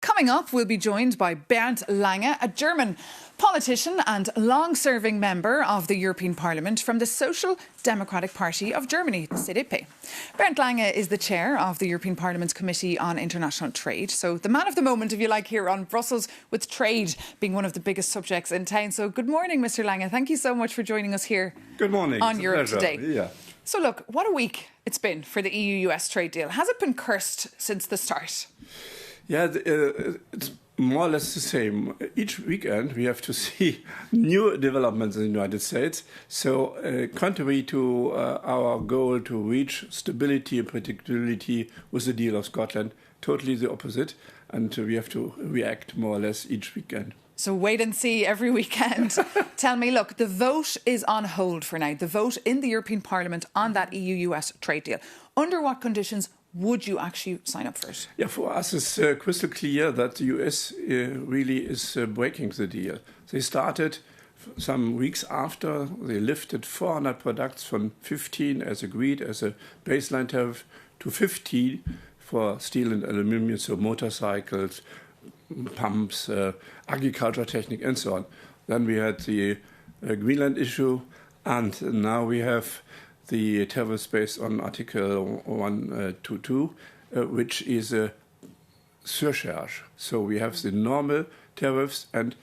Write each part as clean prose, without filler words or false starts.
Coming up, we'll be joined by Bernd Lange, a German politician and long-serving member of the European Parliament from the Social Democratic Party of Germany, CDP. Bernd Lange is the chair of the European Parliament's Committee on International Trade. So the man of the moment, if you like, here on Brussels, with trade being one of the biggest subjects in town. So good morning, Mr. Lange. Thank you so much for joining us here. Good morning. On Europe Today. Yeah. So look, what a week it's been for the EU-US trade deal. Has it been cursed since the start? Yeah, it's more or less the same. Each weekend we have to see new developments in the United States. So contrary to our goal to reach stability and predictability with the deal of Scotland, totally the opposite. And we have to react more or less each weekend. So wait and see every weekend. Tell me, look, the vote is on hold for now. The vote in the European Parliament on that EU-US trade deal. Under what conditions would you actually sign up for it? Yeah, for us it's crystal clear that the US really is breaking the deal. They started some weeks after they lifted 400 products from 15 as agreed as a baseline tariff to 15 for steel and aluminium, so motorcycles, pumps, agriculture technique and so on. Then we had the Greenland issue, and now we have the tariffs based on Article 122, which is a surcharge. So we have the normal tariffs and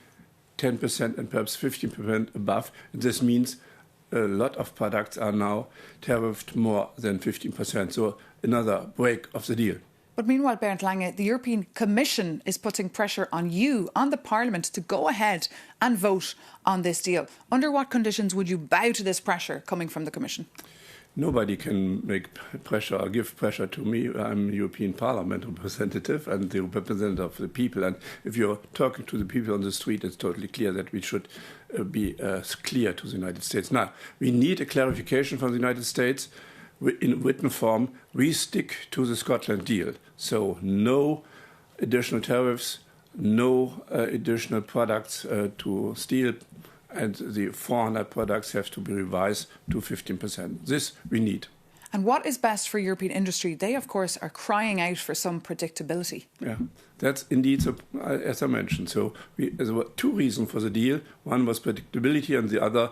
10% and perhaps 15% above. This means a lot of products are now tariffed more than 15%. So another break of the deal. But meanwhile, Bernd Lange, the European Commission is putting pressure on you, on the Parliament, to go ahead and vote on this deal. Under what conditions would you bow to this pressure coming from the Commission? Nobody can make pressure or give pressure to me. I'm a European Parliament representative and the representative of the people. And if you're talking to the people on the street, it's totally clear that we should be clear to the United States. Now, we need a clarification from the United States in written form. We stick to the Scotland deal. So no additional tariffs, no additional products to steel, and the 400 products have to be revised to 15%. This we need. And what is best for European industry? They, of course, are crying out for some predictability. Yeah, that's indeed, as I mentioned. So there were two reasons for the deal. One was predictability, and the other,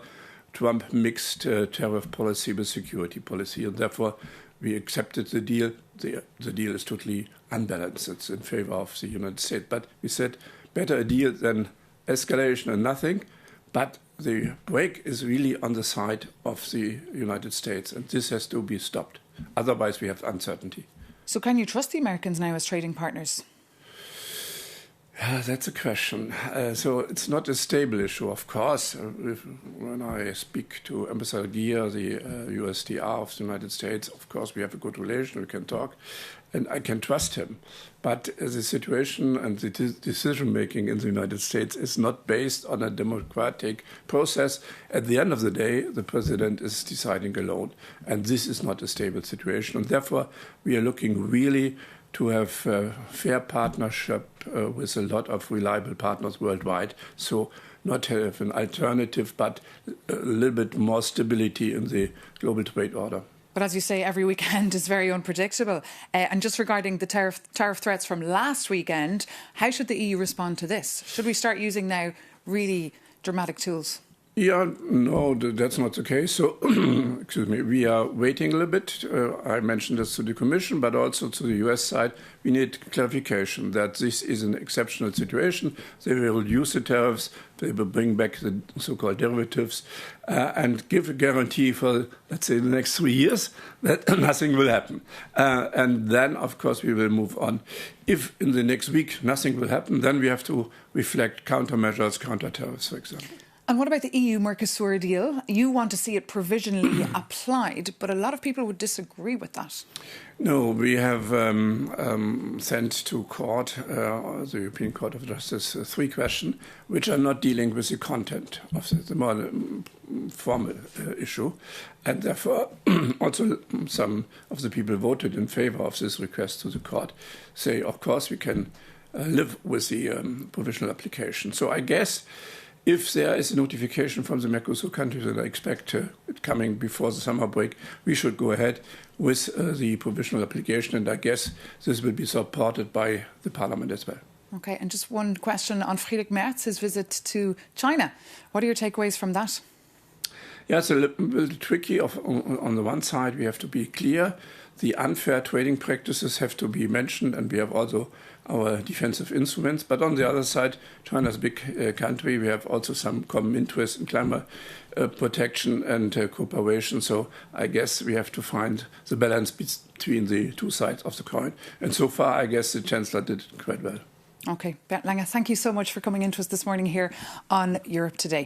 Trump mixed tariff policy with security policy. And therefore, we accepted the deal. The deal is totally unbalanced. It's in favor of the United States. But we said, better a deal than escalation and nothing. But the break is really on the side of the United States, and this has to be stopped. Otherwise, we have uncertainty. So can you trust the Americans now as trading partners? Yeah, that's a question. So it's not a stable issue, of course. When I speak to Ambassador Gear, the USTR of the United States, of course, we have a good relation, we can talk, and I can trust him. But the situation and the decision-making in the United States is not based on a democratic process. At the end of the day, the president is deciding alone, and this is not a stable situation. And therefore, we are looking really to have fair partnership with a lot of reliable partners worldwide. So not have an alternative, but a little bit more stability in the global trade order. But as you say, every weekend is very unpredictable. And just regarding the tariff threats from last weekend, how should the EU respond to this? Should we start using now really dramatic tools? Yeah, no, that's not the case. So, excuse me, we are waiting a little bit. I mentioned this to the Commission, but also to the US side. We need clarification that this is an exceptional situation. They will reduce the tariffs, they will bring back the so-called derivatives, and give a guarantee for, let's say, the next 3 years that nothing will happen. And then, of course, we will move on. If in the next week nothing will happen, then we have to reflect countermeasures, counter-tariffs, for example. And what about the EU-Mercosur deal? You want to see it provisionally applied, but a lot of people would disagree with that. No, we have sent to court, the European Court of Justice, 3 questions which are not dealing with the content of the more formal issue. And therefore, also some of the people voted in favor of this request to the court say, of course, we can live with the provisional application. So I guess if there is a notification from the Mercosur countries that I expect it coming before the summer break, we should go ahead with the provisional application. And I guess this will be supported by the Parliament as well. OK, and just one question on Friedrich Merz, his visit to China. What are your takeaways from that? Yeah, it's a little tricky. On the one side, we have to be clear. The unfair trading practices have to be mentioned, and we have also our defensive instruments. But on the other side, China is a big country. We have also some common interest in climate protection and cooperation. So I guess we have to find the balance between the two sides of the coin. And so far, I guess the Chancellor did quite well. OK, Bernd Lange, thank you so much for coming into us this morning here on Europe Today.